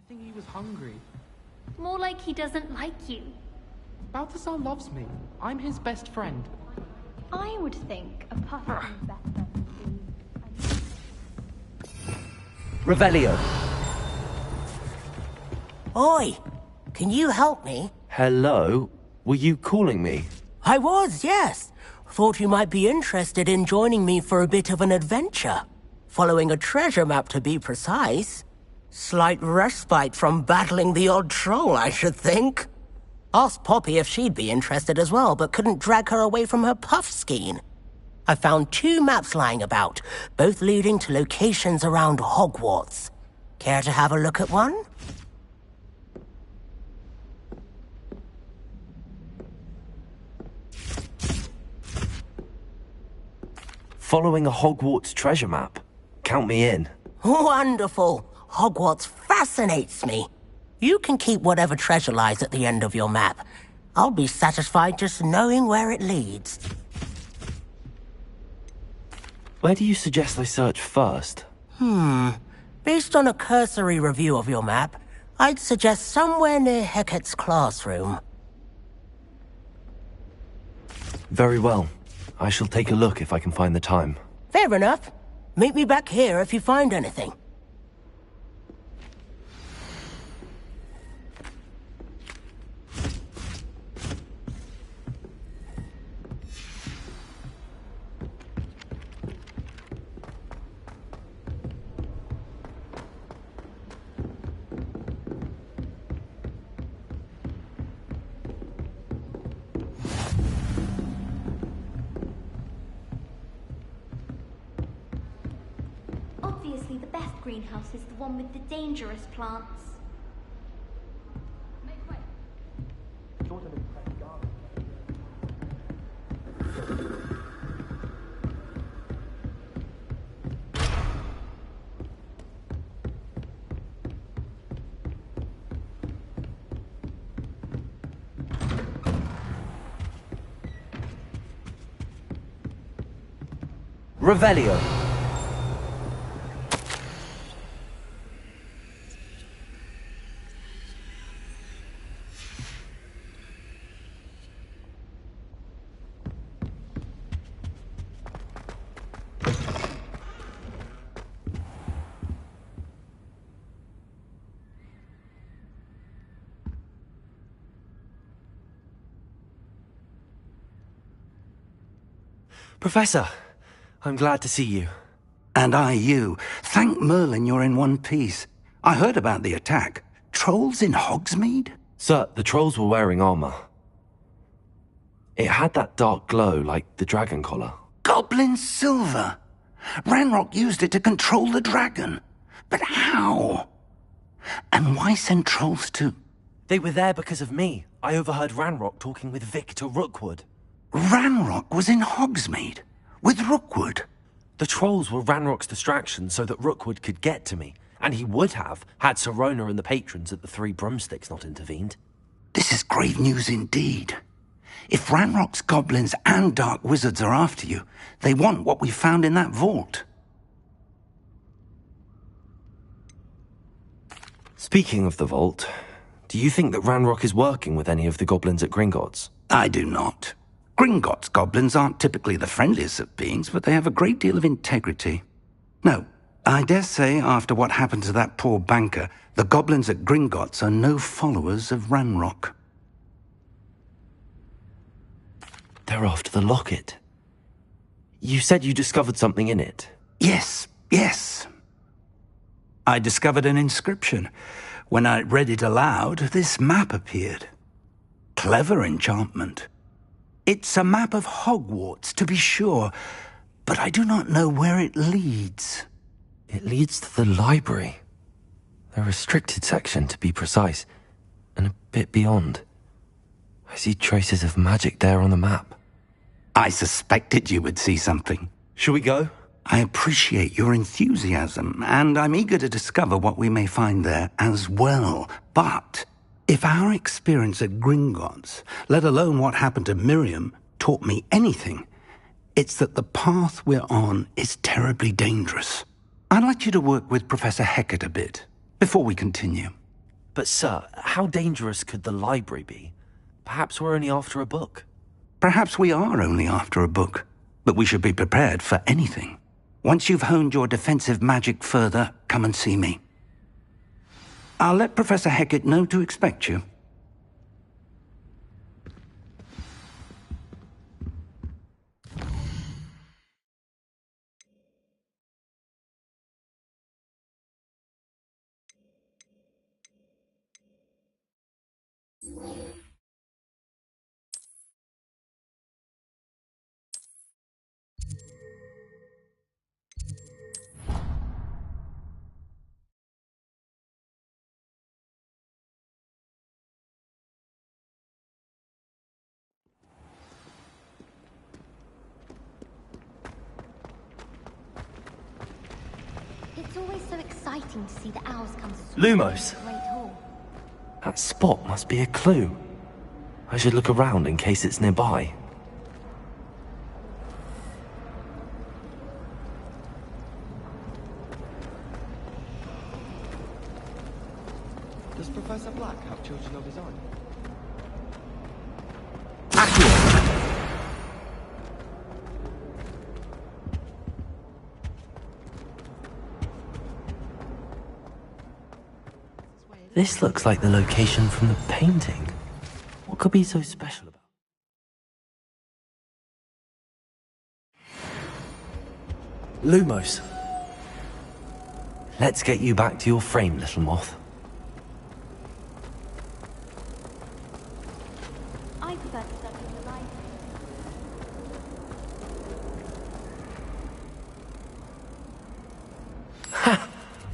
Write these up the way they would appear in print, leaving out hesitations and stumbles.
think he was hungry. More like he doesn't like you. Balthazar loves me. I'm his best friend. I would think a puffer's best friend would be... Revelio. Oi! Can you help me? Hello? Were you calling me? I was, yes. Thought you might be interested in joining me for a bit of an adventure. Following a treasure map, to be precise. Slight respite from battling the odd troll, I should think. Asked Poppy if she'd be interested as well, but couldn't drag her away from her puff skein. I found 2 maps lying about, both leading to locations around Hogwarts. Care to have a look at one? Following a Hogwarts treasure map? Count me in. Wonderful. Hogwarts fascinates me. You can keep whatever treasure lies at the end of your map. I'll be satisfied just knowing where it leads. Where do you suggest I search first? Based on a cursory review of your map, I'd suggest somewhere near Hecat's classroom. Very well. I shall take a look if I can find the time. Fair enough. Meet me back here if you find anything. Obviously, the best greenhouse is the one with the dangerous plants. Make way. Revelio. Professor, I'm glad to see you. And I you. Thank Merlin you're in one piece. I heard about the attack. Trolls in Hogsmeade? Sir, the trolls were wearing armor. It had that dark glow like the dragon collar. Goblin silver! Ranrock used it to control the dragon. But how? And why send trolls to... They were there because of me. I overheard Ranrock talking with Victor Rookwood. Ranrock was in Hogsmeade? With Rookwood? The trolls were Ranrock's distraction so that Rookwood could get to me. And he would have, had Sirona and the patrons at the Three Broomsticks not intervened. This is grave news indeed. If Ranrock's goblins and dark wizards are after you, they want what we found in that vault. Speaking of the vault, do you think that Ranrock is working with any of the goblins at Gringotts? I do not. Gringotts goblins aren't typically the friendliest of beings, but they have a great deal of integrity. No, I dare say after what happened to that poor banker, the goblins at Gringotts are no followers of Ranrock. They're after the locket. You said you discovered something in it. Yes. I discovered an inscription. When I read it aloud, this map appeared. Clever enchantment. It's a map of Hogwarts, to be sure, but I do not know where it leads. It leads to the library. The restricted section, to be precise, and a bit beyond. I see traces of magic there on the map. I suspected you would see something. Shall we go? I appreciate your enthusiasm, and I'm eager to discover what we may find there as well. But if our experience at Gringotts, let alone what happened to Miriam, taught me anything, it's that the path we're on is terribly dangerous. I'd like you to work with Professor Hecat a bit, before we continue. But sir, how dangerous could the library be? Perhaps we're only after a book. Perhaps we are only after a book, but we should be prepared for anything. Once you've honed your defensive magic further, come and see me. I'll let Professor Hecat know to expect you. It's always so exciting to see the owls come Lumos. to the Great Hall. That spot must be a clue. I should look around in case it's nearby. Does Professor Black have children of his own? This looks like the location from the painting. What could be so special about it? Lumos. Let's get you back to your frame, little moth. I prefer to study in the library. Ha!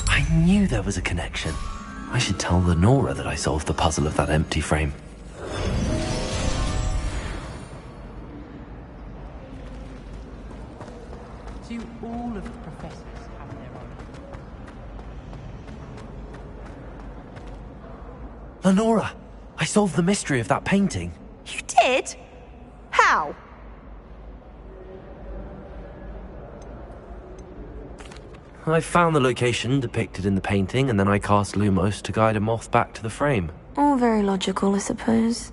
I knew there was a connection. I should tell Lenora that I solved the puzzle of that empty frame. Do all of the professors have their own? Lenora! I solved the mystery of that painting. You did? How? I found the location depicted in the painting, and then I cast Lumos to guide a moth back to the frame. All very logical, I suppose.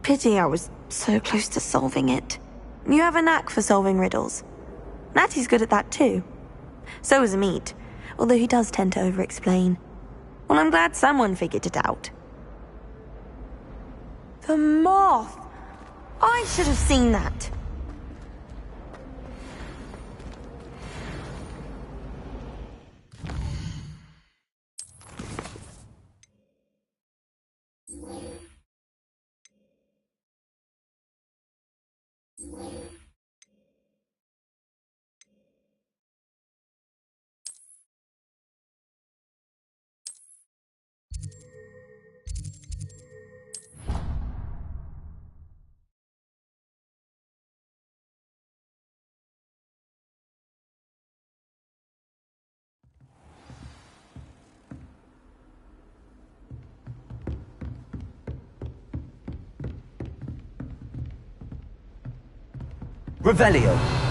Pity I was so close to solving it. You have a knack for solving riddles. Natty's good at that too. So is Amit, although he does tend to over-explain. Well, I'm glad someone figured it out. The moth! I should have seen that. Revelio!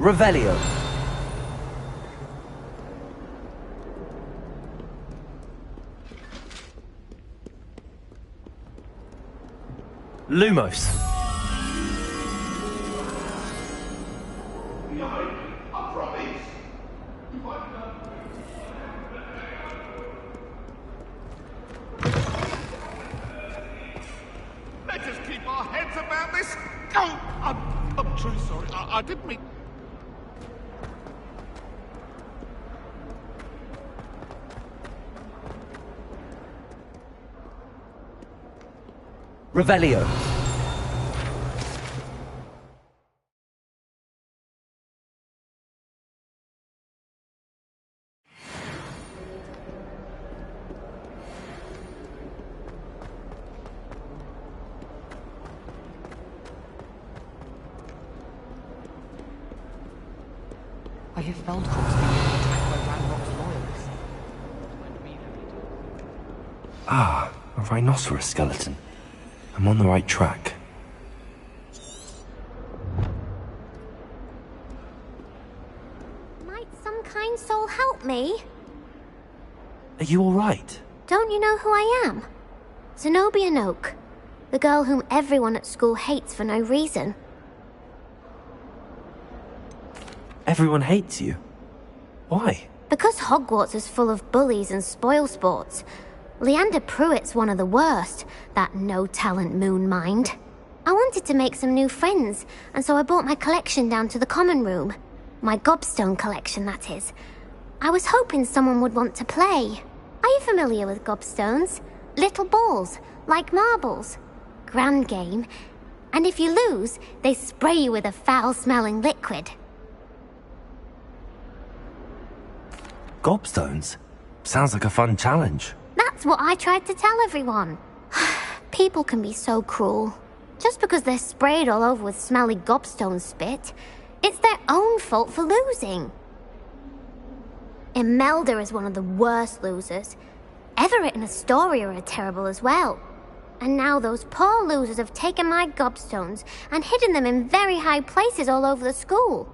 Revelio. Lumos. Let's just keep our heads about this. Oh, I'm truly sorry. I didn't mean... Revelio. I hear Feldcroft's being attacked by Ranrock's loyalists. Ah, a rhinoceros skeleton. I'm on the right track. Might some kind soul help me? Are you alright? Don't you know who I am? Zenobia Noak, the girl whom everyone at school hates for no reason. Everyone hates you. Why? Because Hogwarts is full of bullies and spoilsports. Leander Pruitt's one of the worst, that no-talent moon mind. I wanted to make some new friends, and so I brought my collection down to the common room. My gobstone collection, that is. I was hoping someone would want to play. Are you familiar with gobstones? Little balls, like marbles. Grand game. And if you lose, they spray you with a foul-smelling liquid. Gobstones? Sounds like a fun challenge. That's what I tried to tell everyone. People can be so cruel. Just because they're sprayed all over with smelly gobstone spit, it's their own fault for losing. Imelda is one of the worst losers. Everett and Astoria are terrible as well. And now those poor losers have taken my gobstones and hidden them in very high places all over the school.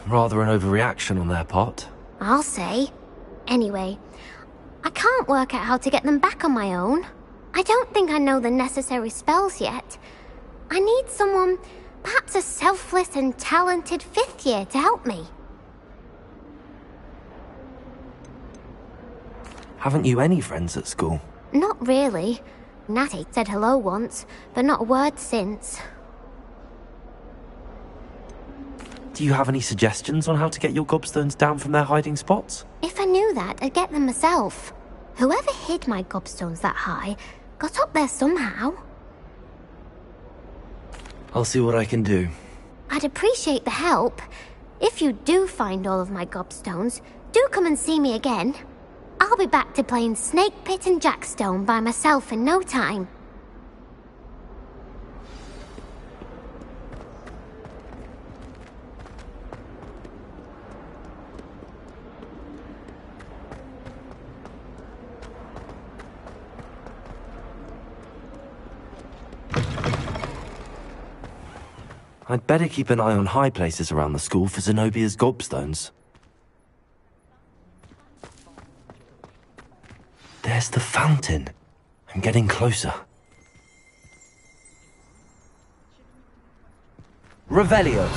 Rather an overreaction on their part. I'll say. Anyway, I can't work out how to get them back on my own. I don't think I know the necessary spells yet. I need someone, perhaps a selfless and talented fifth year to help me. Haven't you any friends at school? Not really. Natty said hello once, but not a word since. Do you have any suggestions on how to get your gobstones down from their hiding spots? If I knew that, I'd get them myself. Whoever hid my gobstones that high got up there somehow. I'll see what I can do. I'd appreciate the help. If you do find all of my gobstones, do come and see me again. I'll be back to playing Snake Pit and Jackstone by myself in no time. I'd better keep an eye on high places around the school for Zenobia's gobstones. There's the fountain. I'm getting closer. Revelio.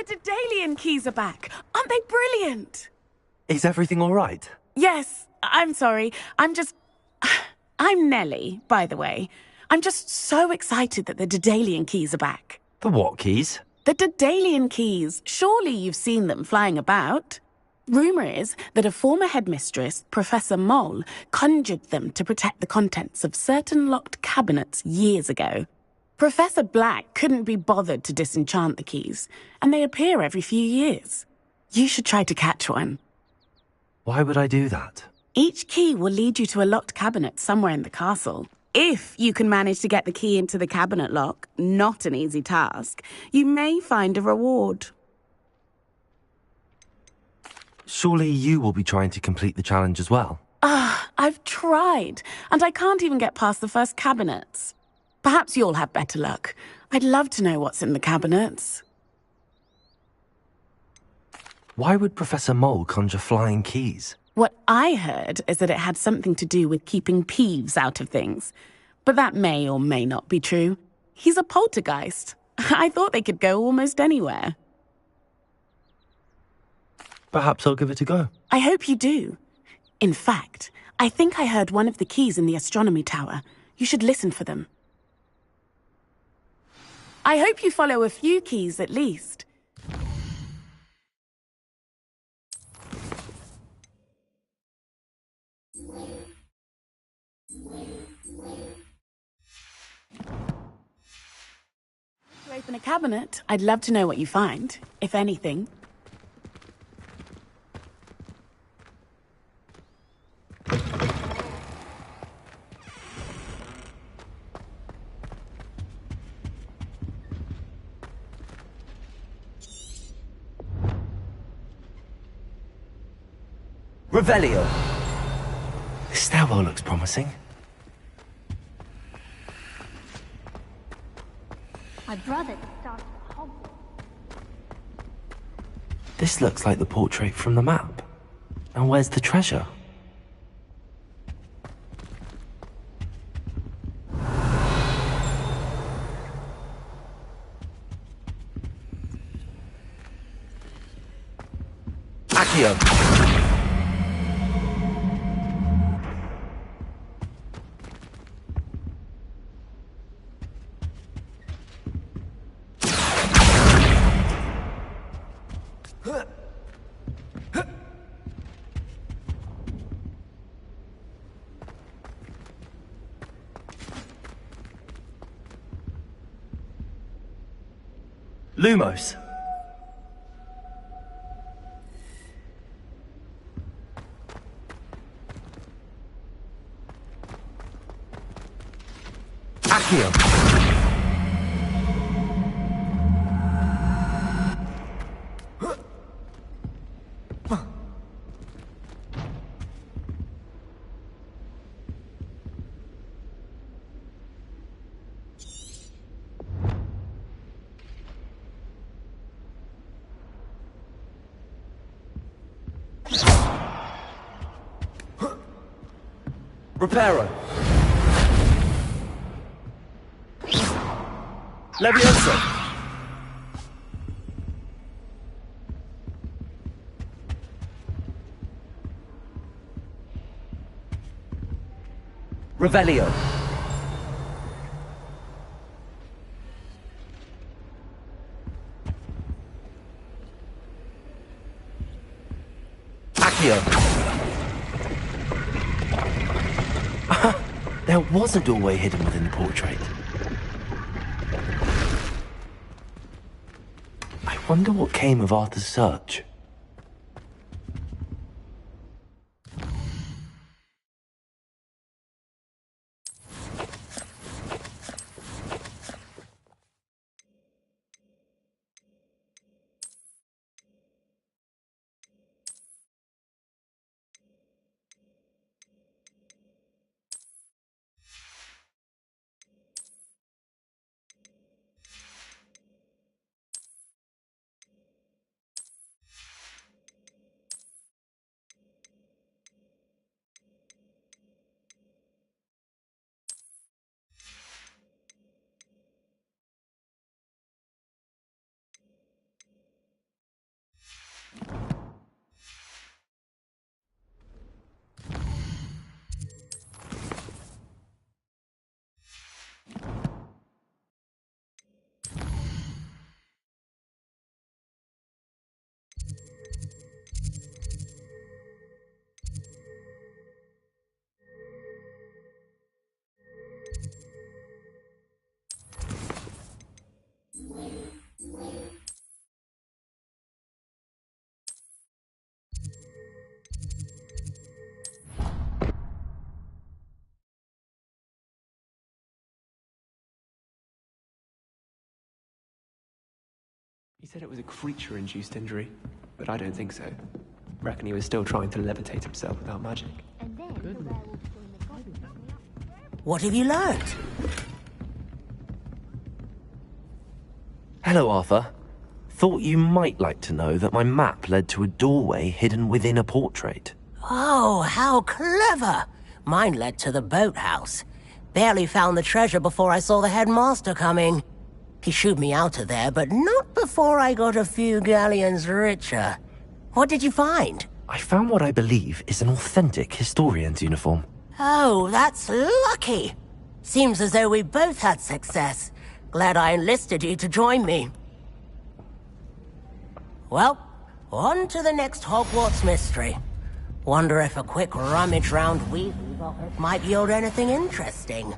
The Daedalian keys are back. Aren't they brilliant? Is everything all right? Yes, I'm sorry. I'm Nellie, by the way. I'm just so excited that the Daedalian keys are back. The what keys? The Daedalian keys. Surely you've seen them flying about. Rumour is that a former headmistress, Professor Mole, conjured them to protect the contents of certain locked cabinets years ago. Professor Black couldn't be bothered to disenchant the keys, and they appear every few years. You should try to catch one. Why would I do that? Each key will lead you to a locked cabinet somewhere in the castle. If you can manage to get the key into the cabinet lock, not an easy task, you may find a reward. Surely you will be trying to complete the challenge as well. I've tried, and I can't even get past the first cabinets. Perhaps you'll have better luck. I'd love to know what's in the cabinets. Why would Professor Mole conjure flying keys? What I heard is that it had something to do with keeping Peeves out of things. But that may or may not be true. He's a poltergeist. I thought they could go almost anywhere. Perhaps I'll give it a go. I hope you do. In fact, I think I heard one of the keys in the astronomy tower. You should listen for them. I hope you follow a few keys at least. If you open a cabinet, I'd love to know what you find, if anything. Revelio. This stairwell looks promising. My brother started Hogwarts. This looks like the portrait from the map. And where's the treasure? Accio! Lumos. Accio. Reparo. Levioso. Revelio. Accio. There was a doorway hidden within the portrait. I wonder what came of Arthur's search. He said it was a creature-induced injury, but I don't think so. Reckon he was still trying to levitate himself without magic. What have you learned? Hello, Arthur. Thought you might like to know that my map led to a doorway hidden within a portrait. Oh, how clever! Mine led to the boathouse. Barely found the treasure before I saw the headmaster coming. He shooed me out of there, but not before I got a few galleons richer. What did you find? I found what I believe is an authentic historian's uniform. Oh, that's lucky. Seems as though we both had success. Glad I enlisted you to join me. Well, on to the next Hogwarts mystery. Wonder if a quick rummage round Weasley's office might yield anything interesting.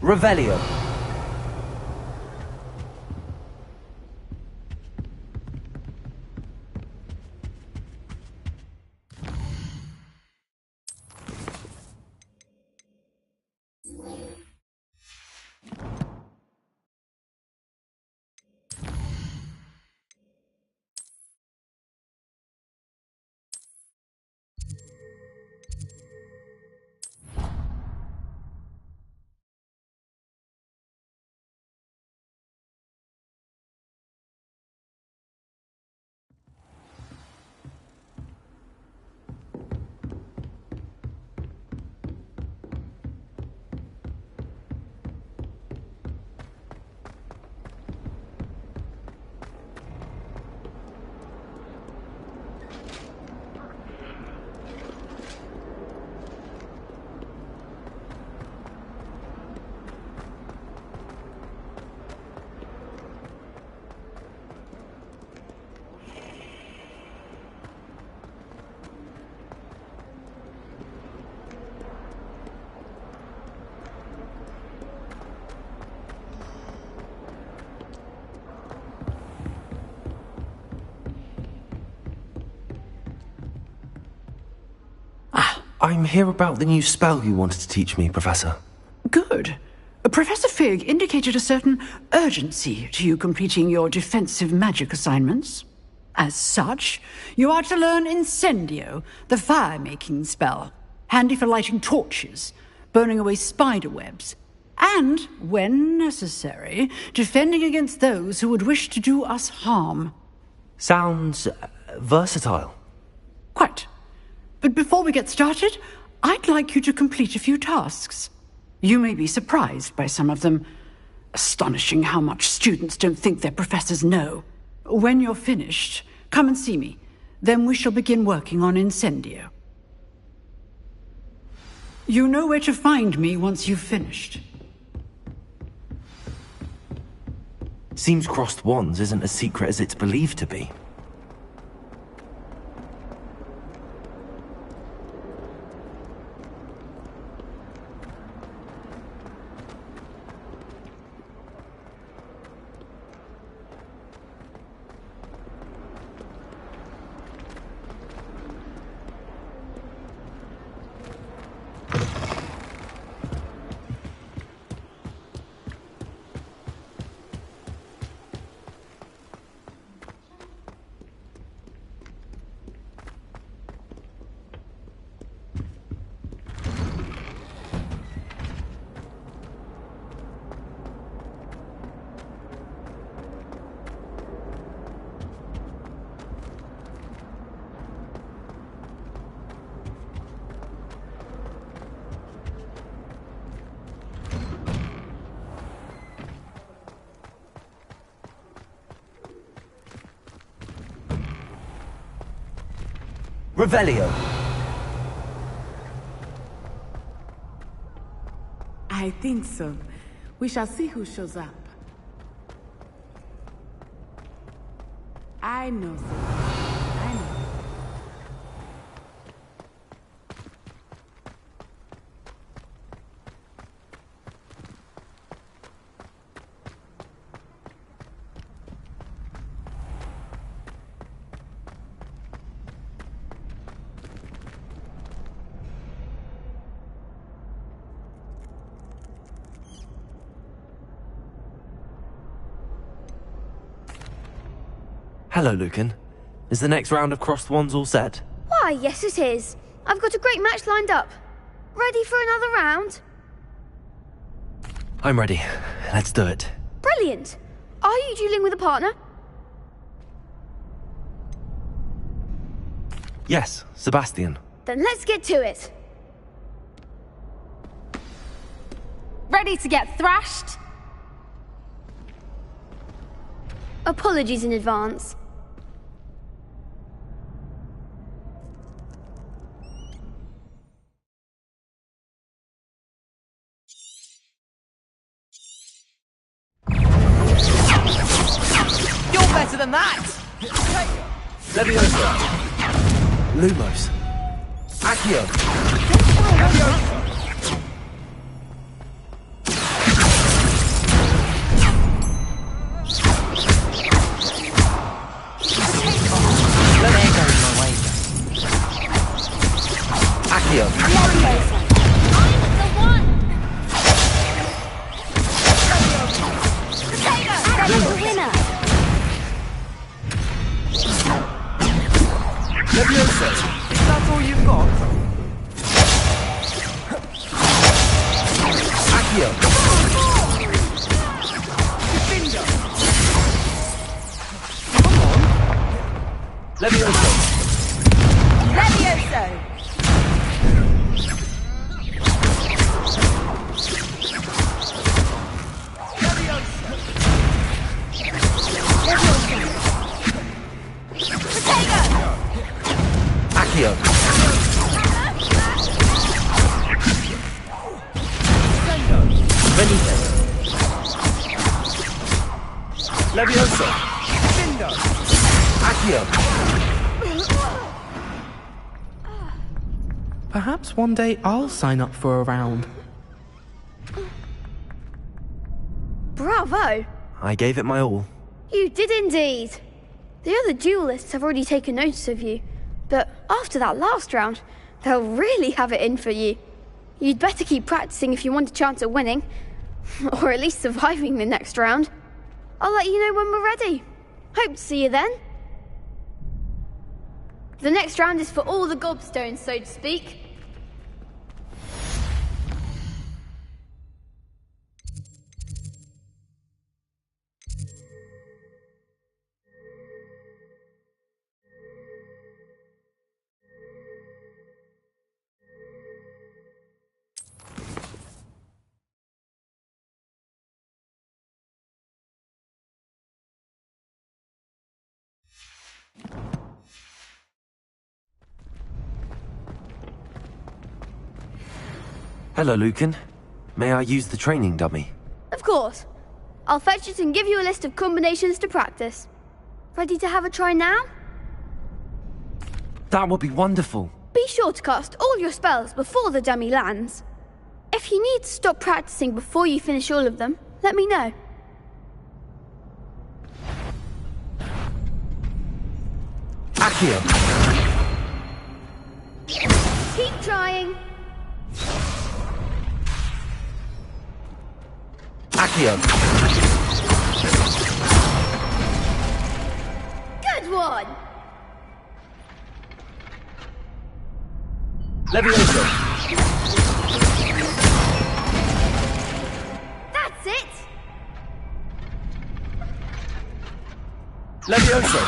Revelio. I'm here about the new spell you wanted to teach me, Professor. Good. Professor Fig indicated a certain urgency to you completing your defensive magic assignments. As such, you are to learn Incendio, the fire-making spell, handy for lighting torches, burning away spider webs, and, when necessary, defending against those who would wish to do us harm. Sounds versatile. Quite. But before we get started, I'd like you to complete a few tasks. You may be surprised by some of them. Astonishing how much students don't think their professors know. When you're finished, come and see me. Then we shall begin working on Incendio. You know where to find me once you've finished. Seems crossed wands isn't as secret as it's believed to be. Revelio. I think so. We shall see who shows up. I know, sir. I know. Hello, Lucan. Is the next round of crossed wands all set? Why, yes it is. I've got a great match lined up. Ready for another round? I'm ready. Let's do it. Brilliant. Are you dueling with a partner? Yes, Sebastian. Then let's get to it. Ready to get thrashed? Apologies in advance. You're better than that! Leviosa. Lumos. Accio. Leviosa. There goes my wager. Accio. Leviosa. I'm the one! That's the winner! Leviosa. Is that all you've got? Accio. Defender. Leviosa. Leviosa. Accio. Benito. Leviosa. Defender. Accio. Perhaps one day I'll sign up for a round. Bravo! I gave it my all. You did indeed. The other duelists have already taken notice of you, but after that last round, they'll really have it in for you. You'd better keep practicing if you want a chance at winning, or at least surviving the next round. I'll let you know when we're ready. Hope to see you then. The next round is for all the gobstones, so to speak. Hello, Lucan. May I use the training dummy? Of course. I'll fetch it and give you a list of combinations to practice. Ready to have a try now? That would be wonderful. Be sure to cast all your spells before the dummy lands. If you need to stop practicing before you finish all of them, let me know. Accio. Keep trying. Accio. Good one. Leviosa. That's it. Leviosa.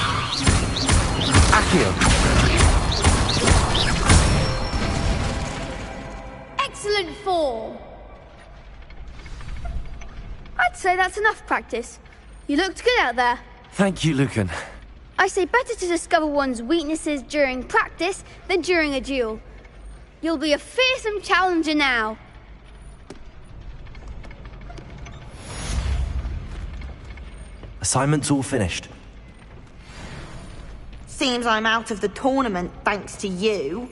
Accio. Excellent form. I'd say that's enough practice. You looked good out there. Thank you, Lucan. I say better to discover one's weaknesses during practice than during a duel. You'll be a fearsome challenger now. Assignment's all finished. Seems I'm out of the tournament thanks to you.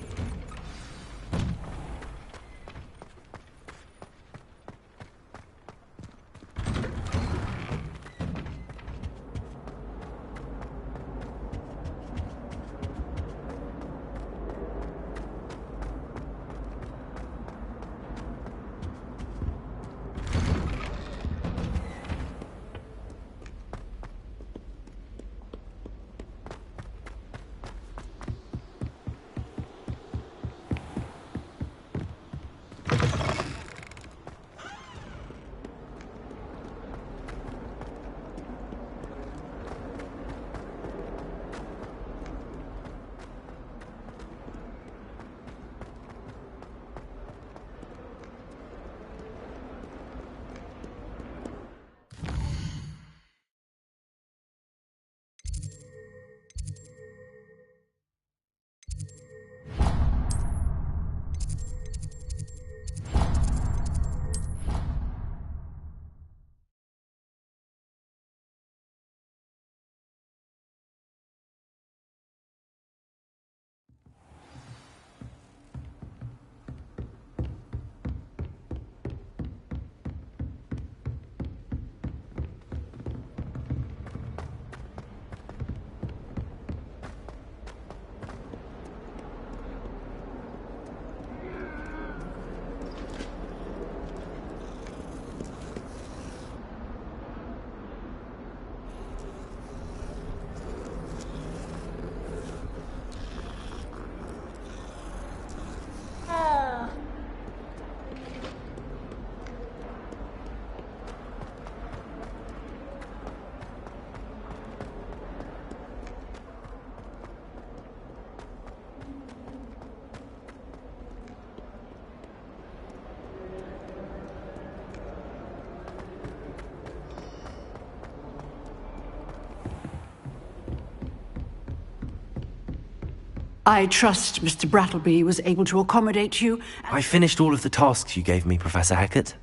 I trust Mr. Brattleby was able to accommodate you. I finished all of the tasks you gave me, Professor Hackett.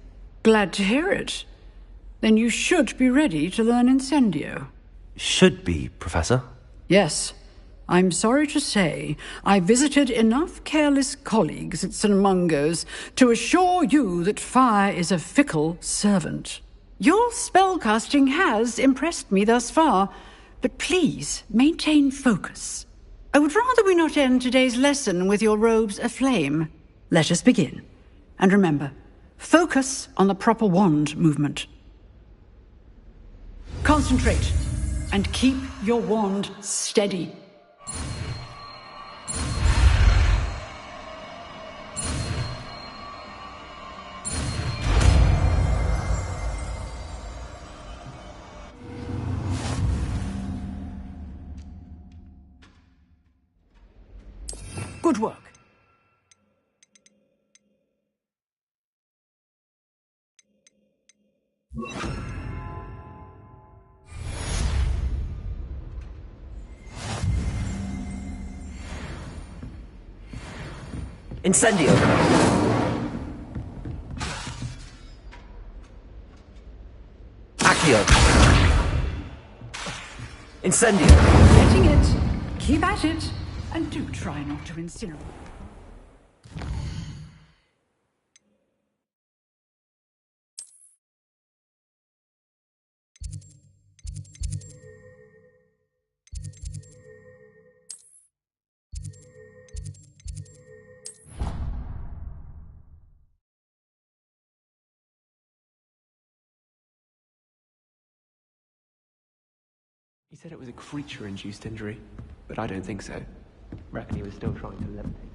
Glad to hear it. Then you should be ready to learn Incendio. Should be, Professor? Yes. I'm sorry to say, I visited enough careless colleagues at St. Mungo's to assure you that fire is a fickle servant. Your spellcasting has impressed me thus far, but please maintain focus. I would rather we not end today's lesson with your robes aflame. Let us begin. And remember, focus on the proper wand movement. Concentrate, and keep your wand steady. Good work. Incendio! Accio! Incendio! Getting it. Keep at it. And do try not to incinerate. He said it was a creature-induced injury, but I don't think so. Reckon he was still trying to levitate.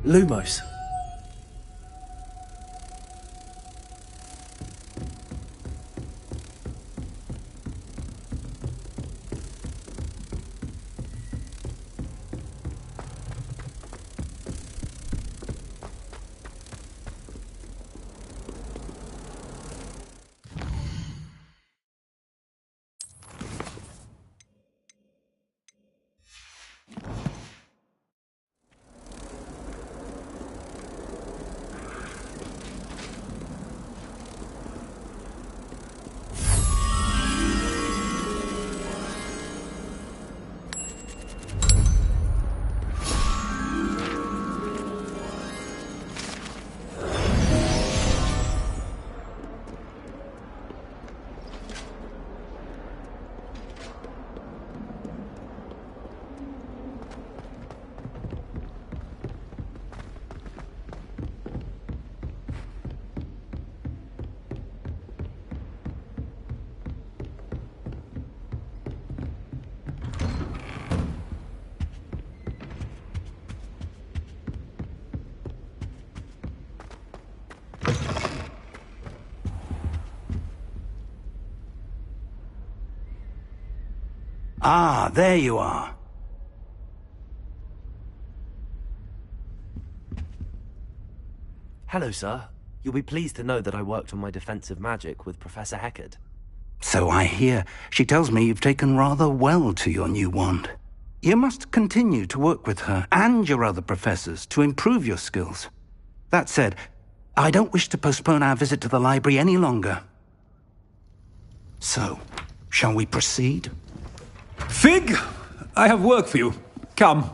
Lumos. Ah, there you are. Hello, sir. You'll be pleased to know that I worked on my defensive magic with Professor Heckard. So I hear. She tells me you've taken rather well to your new wand. You must continue to work with her and your other professors to improve your skills. That said, I don't wish to postpone our visit to the library any longer. So, shall we proceed? Fig, I have work for you. Come.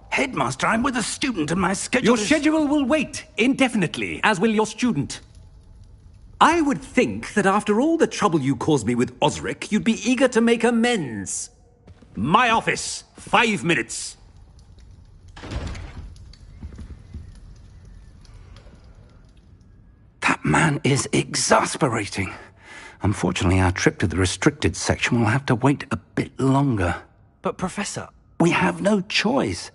Headmaster, I'm with a student and my schedule Your schedule will wait indefinitely, as will your student. I would think that after all the trouble you caused me with Osric, you'd be eager to make amends. My office, 5 minutes. That man is exasperating. Unfortunately, our trip to the restricted section will have to wait a bit longer. But, Professor... We have no choice.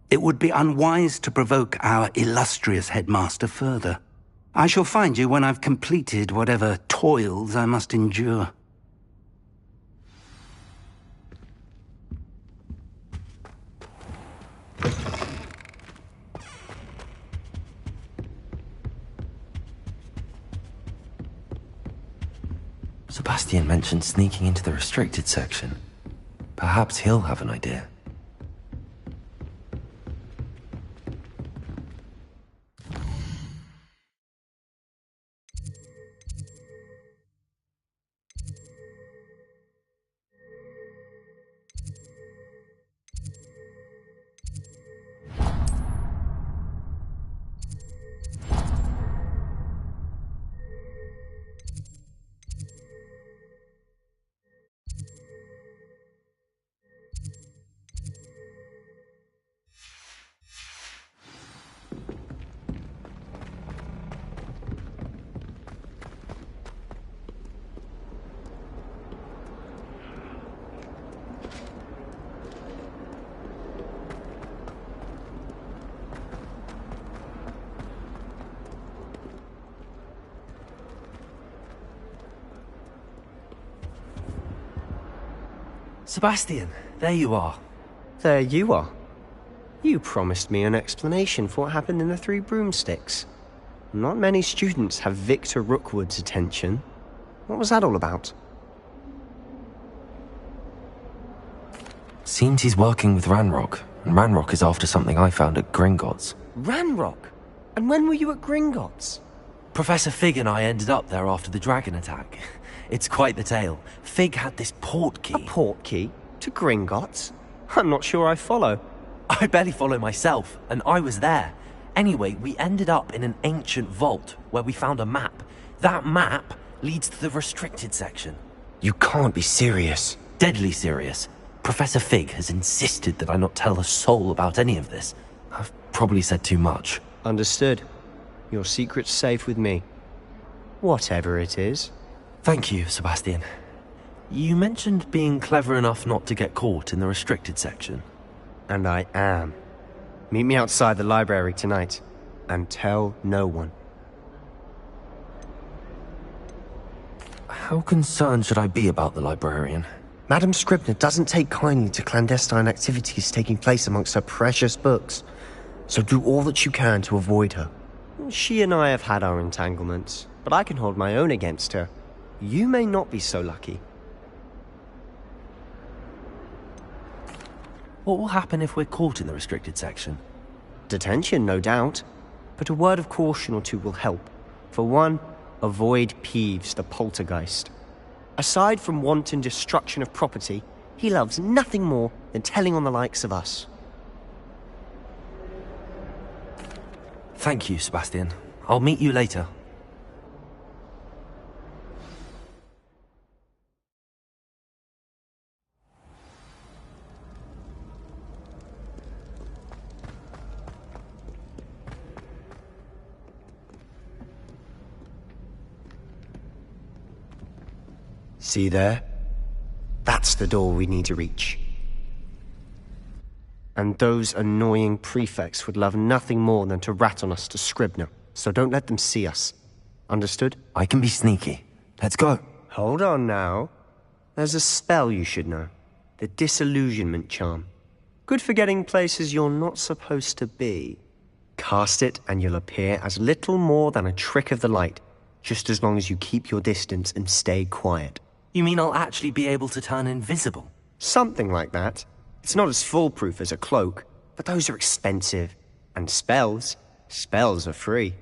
It would be unwise to provoke our illustrious headmaster further. I shall find you when I've completed whatever toils I must endure. Sebastian mentioned sneaking into the restricted section. Perhaps he'll have an idea. Sebastian, there you are. There you are. You promised me an explanation for what happened in the Three Broomsticks. Not many students have Victor Rookwood's attention. What was that all about? Seems he's working with Ranrock, and Ranrock is after something I found at Gringotts. Ranrock? And when were you at Gringotts? Professor Fig and I ended up there after the dragon attack. It's quite the tale. Fig had this port key. A port key? To Gringotts? I'm not sure I follow. I barely follow myself, and I was there. Anyway, we ended up in an ancient vault where we found a map. That map leads to the restricted section. You can't be serious. Deadly serious. Professor Fig has insisted that I not tell a soul about any of this. I've probably said too much. Understood. Your secret's safe with me. Whatever it is. Thank you, Sebastian. You mentioned being clever enough not to get caught in the restricted section. And I am. Meet me outside the library tonight, and tell no one. How concerned should I be about the librarian? Madame Scribner doesn't take kindly to clandestine activities taking place amongst her precious books, so do all that you can to avoid her. She and I have had our entanglements, but I can hold my own against her. You may not be so lucky. What will happen if we're caught in the restricted section? Detention, no doubt. But a word of caution or two will help. For one, avoid Peeves, the poltergeist. Aside from wanton destruction of property, he loves nothing more than telling on the likes of us. Thank you, Sebastian. I'll meet you later. See there? That's the door we need to reach. And those annoying prefects would love nothing more than to rat on us to Scribner, so don't let them see us. Understood? I can be sneaky. Let's go. Hold on now. There's a spell you should know. The Disillusionment Charm. Good for getting places you're not supposed to be. Cast it and you'll appear as little more than a trick of the light, just as long as you keep your distance and stay quiet. You mean I'll actually be able to turn invisible? Something like that. It's not as foolproof as a cloak, but those are expensive. And spells are free.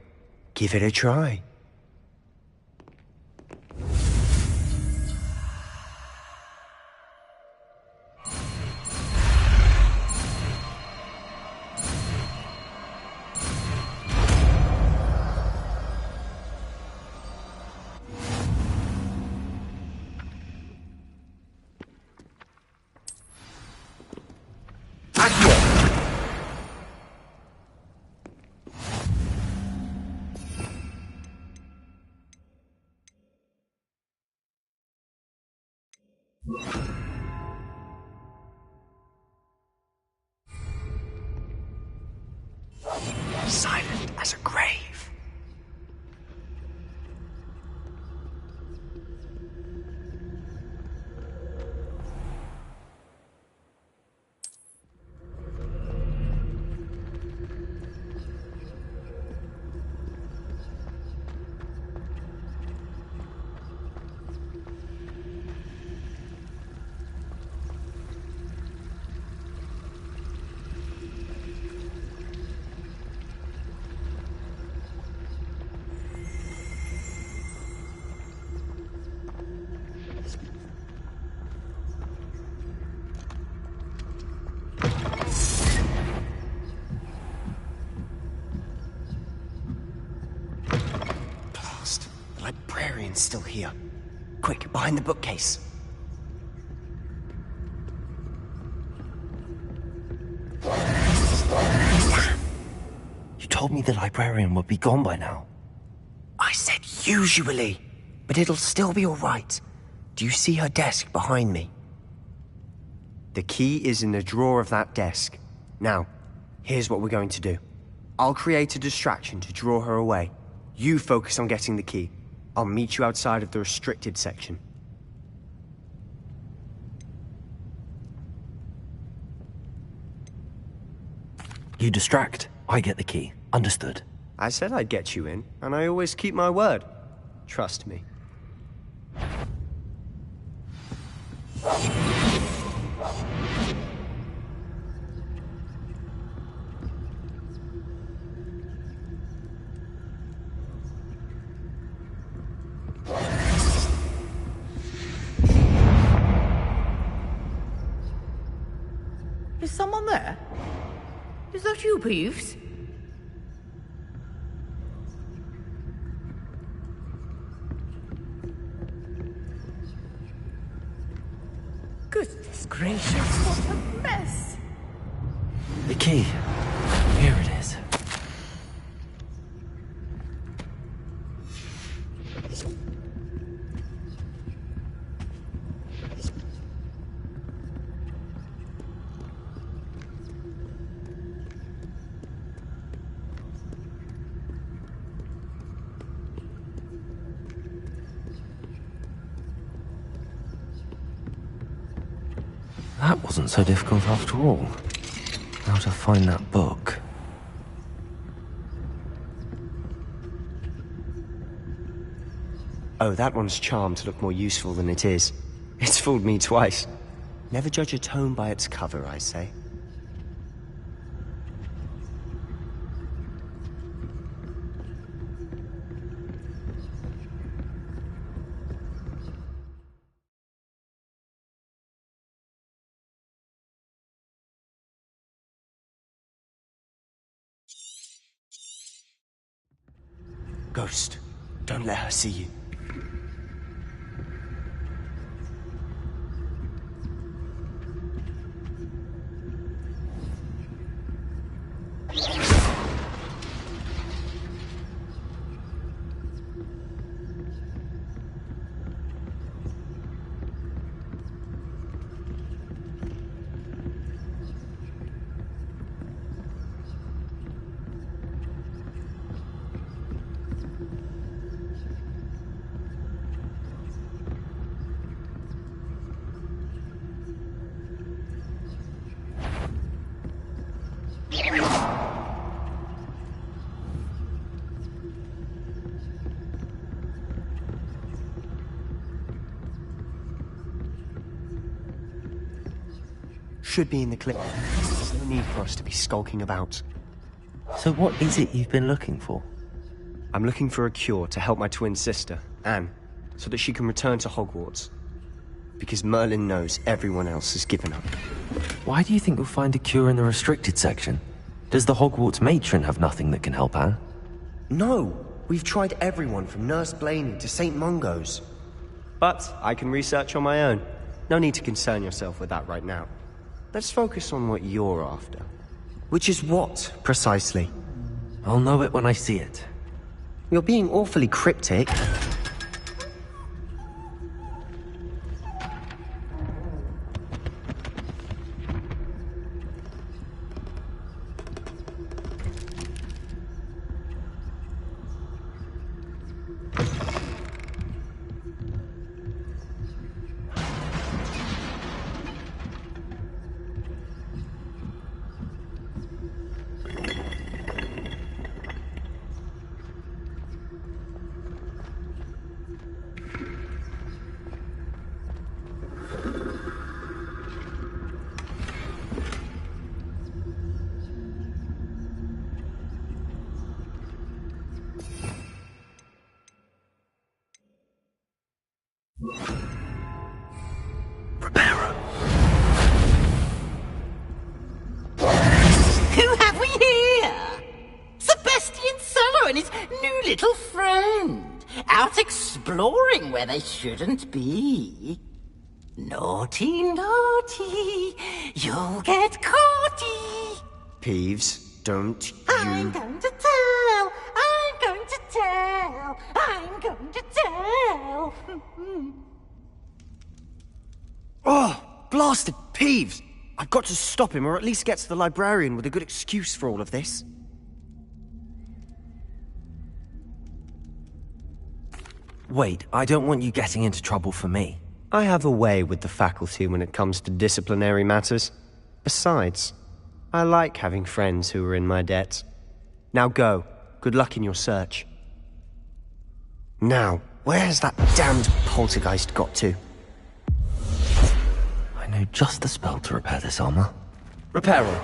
Give it a try. silent as a grave. The librarian's still here. Quick, behind the bookcase. You told me the librarian would be gone by now. I said usually, but it'll still be all right. Do you see her desk behind me? The key is in the drawer of that desk. Now, here's what we're going to do. I'll create a distraction to draw her away. You focus on getting the key. I'll meet you outside of the restricted section. You distract, I get the key. Understood. I said I'd get you in, and I always keep my word. Trust me. Is someone there? Is that you, Peeves? Goodness gracious, what a mess! The key. Here it is. That wasn't so difficult after all. How to find that book? Oh, that one's charmed to look more useful than it is. It's fooled me twice. Never judge a tome by its cover, I say. Ghost, don't let her see you. Should be in the clip. There's no need for us to be skulking about. So what is it you've been looking for? I'm looking for a cure to help my twin sister, Anne, so that she can return to Hogwarts. Because Merlin knows everyone else has given up. Why do you think you'll find a cure in the restricted section? Does the Hogwarts matron have nothing that can help Anne? No! We've tried everyone from Nurse Blaney to St. Mungo's. But I can research on my own. No need to concern yourself with that right now. Let's focus on what you're after. Which is what, precisely? I'll know it when I see it. You're being awfully cryptic. little friend, out exploring where they shouldn't be. Naughty, naughty, you'll get caughty. Peeves, don't you... I'm going to tell, I'm going to tell, I'm going to tell. Oh, blasted Peeves! I've got to stop him, or at least get to the librarian with a good excuse for all of this. Wait, I don't want you getting into trouble for me. I have a way with the faculty when it comes to disciplinary matters. Besides, I like having friends who are in my debt. Now go. Good luck in your search. Now, where's that damned poltergeist got to? I know just the spell to repair this armor. Reparo.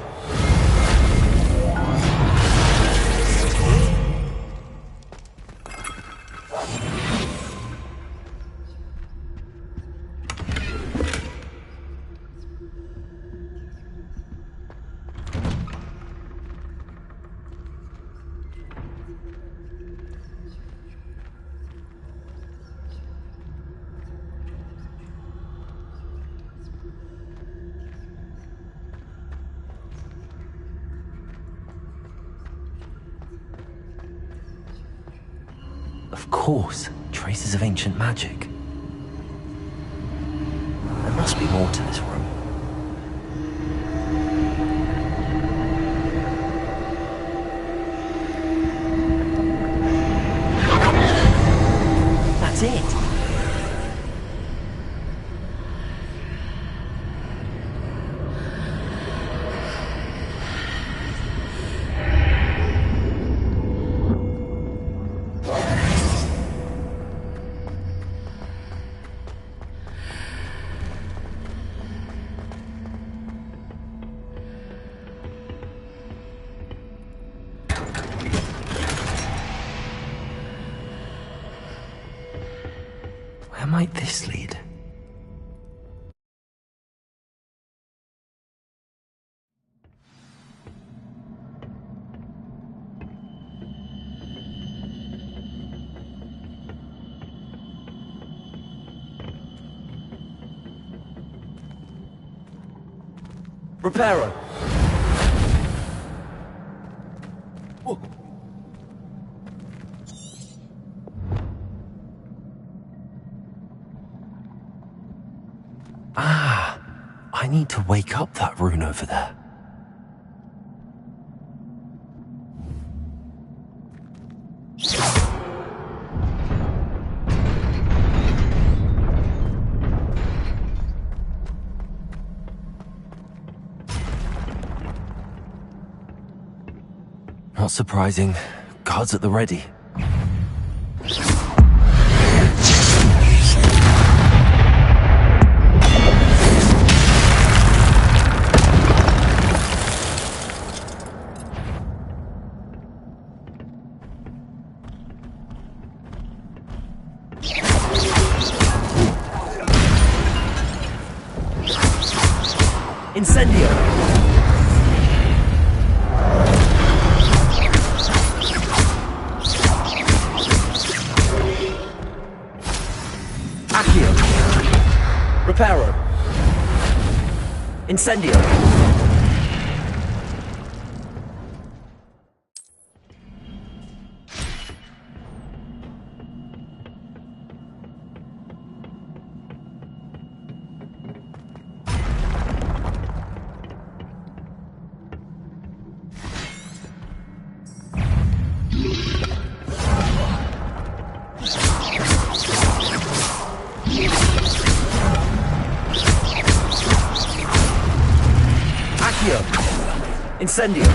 Of course, traces of ancient magic. There must be more to this room. That's it. Where might this lead? Reparo. Ah, I need to wake up that rune over there. Not surprising. Guards at the ready. Incendio! Accio! Reparo! Incendio! Incendio!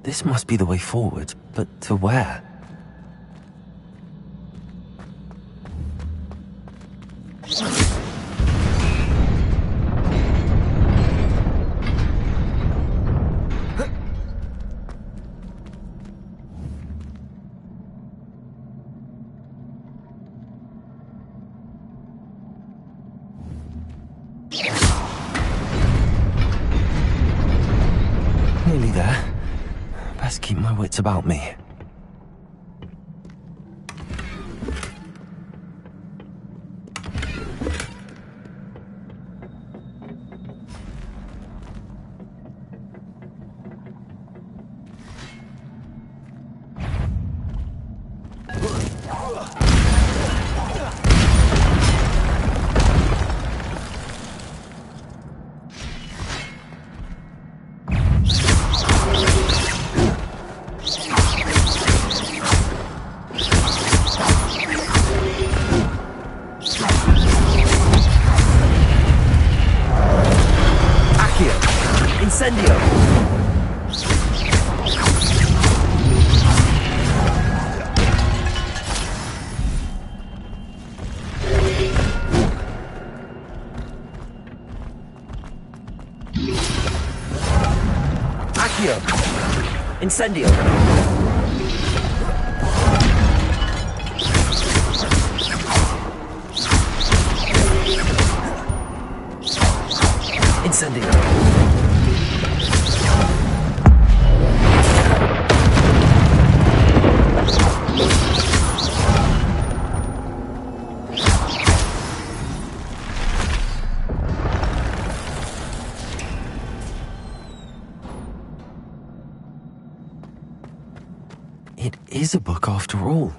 This must be the way forward, but to where? Nearly there. Best keep my wits about me. Incendio! Accio! Incendio! Incendio! It is a book after all.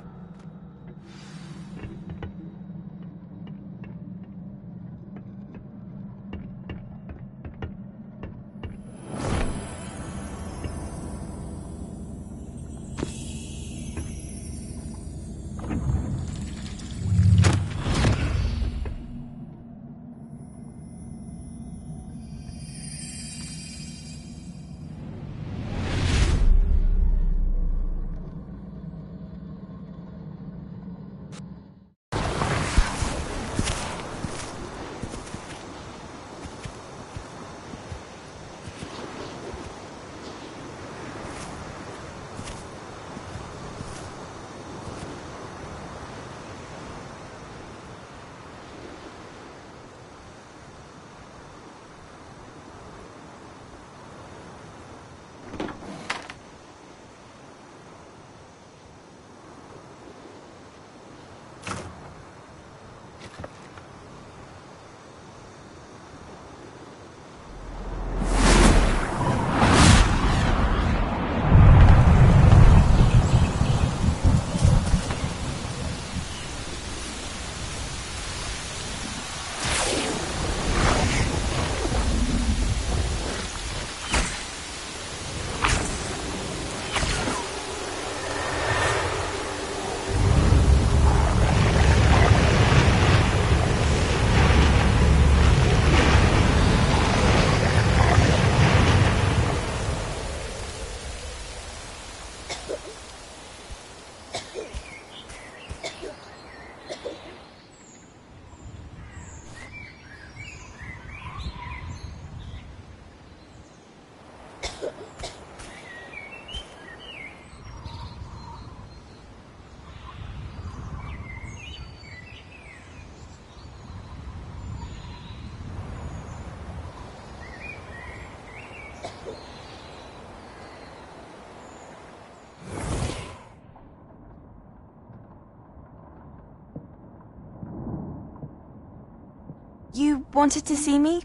You wanted to see me?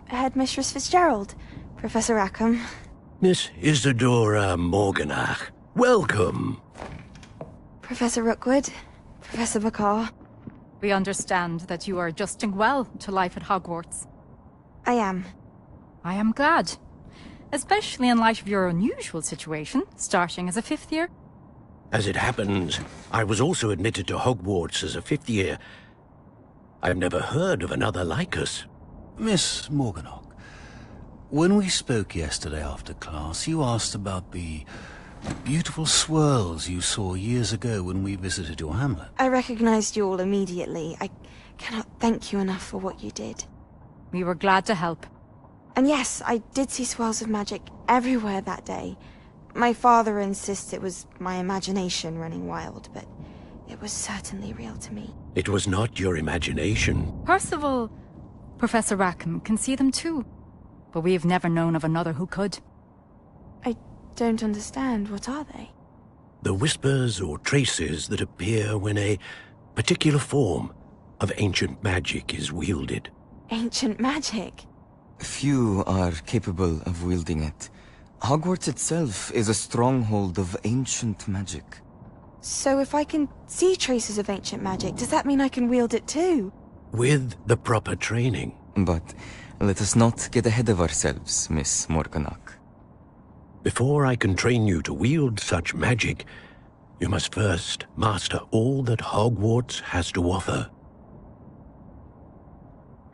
Headmistress Fitzgerald, Professor Rackham. Miss Isadora Morganach, welcome. Professor Rookwood, Professor Bakar. We understand that you are adjusting well to life at Hogwarts. I am. I am glad. Especially in light of your unusual situation, starting as a fifth year. As it happens, I was also admitted to Hogwarts as a fifth year. I've never heard of another like us. Miss Morganach, when we spoke yesterday after class, you asked about the beautiful swirls you saw years ago when we visited your hamlet. I recognized you all immediately. I cannot thank you enough for what you did. We were glad to help. And yes, I did see swirls of magic everywhere that day. My father insists it was my imagination running wild, but it was certainly real to me. It was not your imagination. Percival, Professor Rackham can see them too. But we've never known of another who could. I don't understand. What are they? The whispers or traces that appear when a particular form of ancient magic is wielded. Ancient magic? Few are capable of wielding it. Hogwarts itself is a stronghold of ancient magic. So if I can see traces of ancient magic, does that mean I can wield it too? With the proper training. But let us not get ahead of ourselves, Miss Morganach. Before I can train you to wield such magic, you must first master all that Hogwarts has to offer.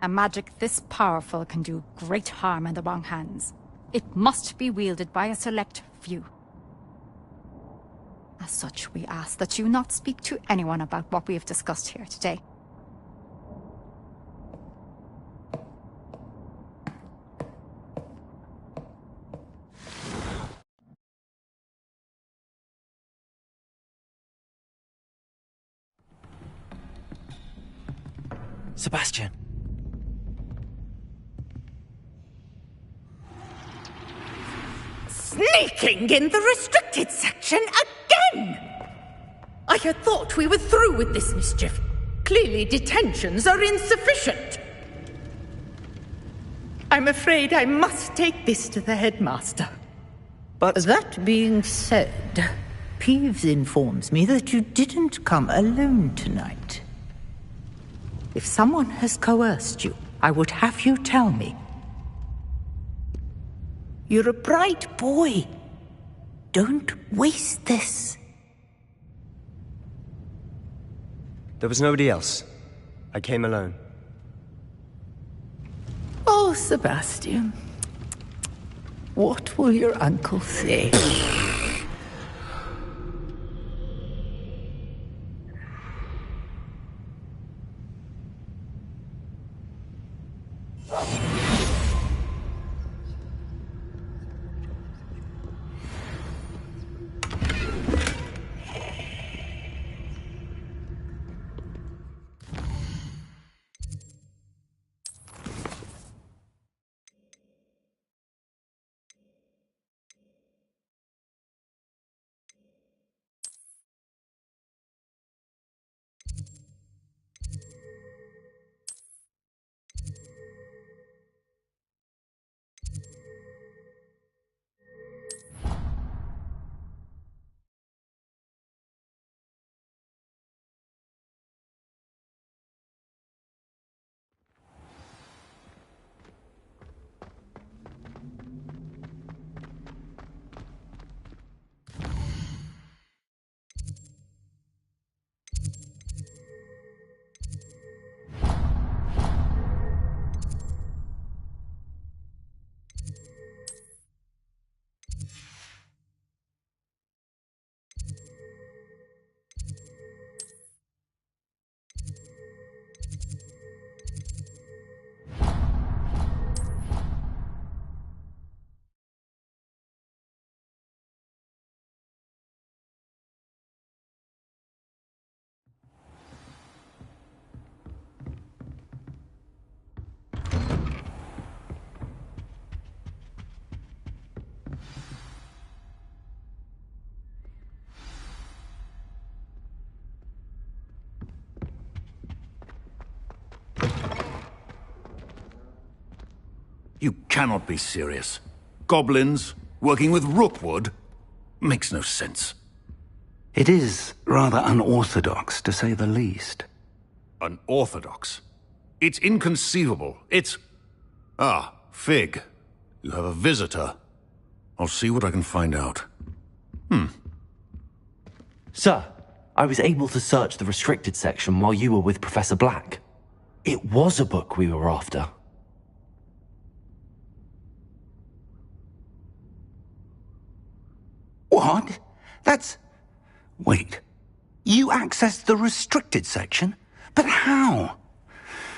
A magic this powerful can do great harm in the wrong hands. It must be wielded by a select few. As such, we ask that you not speak to anyone about what we have discussed here today. Sebastian. Sneaking in the restricted section again! I had thought we were through with this mischief. Clearly detentions are insufficient. I'm afraid I must take this to the headmaster. But that being said, Peeves informs me that you didn't come alone tonight. If someone has coerced you, I would have you tell me. You're a bright boy. Don't waste this. There was nobody else. I came alone. Oh, Sebastian. What will your uncle say? You cannot be serious. Goblins working with Rookwood? Makes no sense. It is rather unorthodox, to say the least. Unorthodox? It's inconceivable. It's... Ah, Fig. You have a visitor. I'll see what I can find out. Sir, I was able to search the restricted section while you were with Professor Black. It was a book we were after. What? That's... Wait. You accessed the restricted section? But how?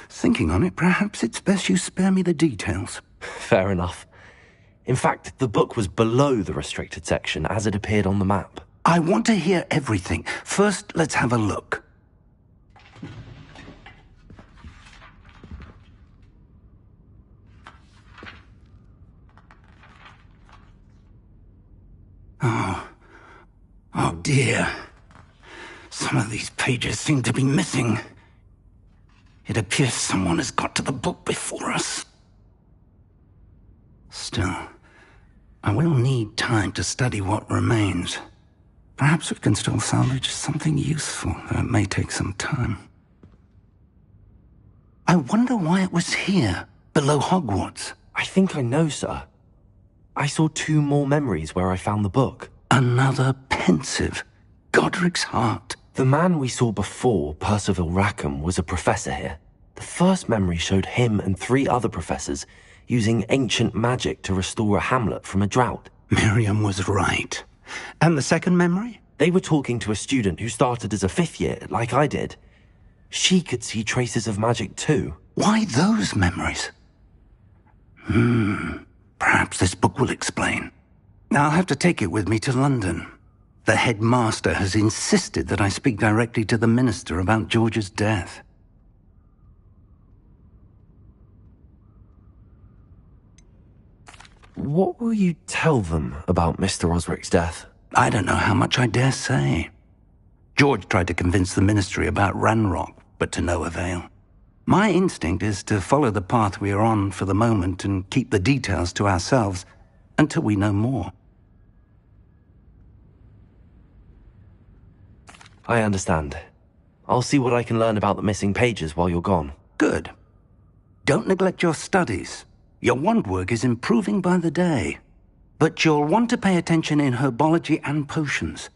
Thinking on it, perhaps it's best you spare me the details. Fair enough. In fact, the book was below the restricted section as it appeared on the map. I want to hear everything. First, let's have a look. Oh dear. Some of these pages seem to be missing. It appears someone has got to the book before us. Still, I will need time to study what remains. Perhaps we can still salvage something useful, though it may take some time. I wonder why it was here, below Hogwarts. I think I know, sir. I saw 2 more memories where I found the book. Another pensive. Godric's heart. The man we saw before, Percival Rackham, was a professor here. The first memory showed him and 3 other professors using ancient magic to restore a hamlet from a drought. Miriam was right. And the second memory? They were talking to a student who started as a 5th year, like I did. She could see traces of magic too. Why those memories? Perhaps this book will explain. I'll have to take it with me to London. The headmaster has insisted that I speak directly to the minister about George's death. What will you tell them about Mr. Osric's death? I don't know how much I dare say. George tried to convince the ministry about Ranrock, but to no avail. My instinct is to follow the path we are on for the moment and keep the details to ourselves until we know more. I understand. I'll see what I can learn about the missing pages while you're gone. Good. Don't neglect your studies. Your wand work is improving by the day. But you'll want to pay attention in herbology and potions.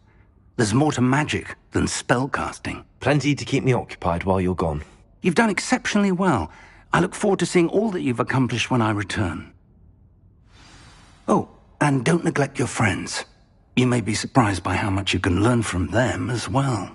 There's more to magic than spellcasting. Plenty to keep me occupied while you're gone. You've done exceptionally well. I look forward to seeing all that you've accomplished when I return. Oh, and don't neglect your friends. You may be surprised by how much you can learn from them as well.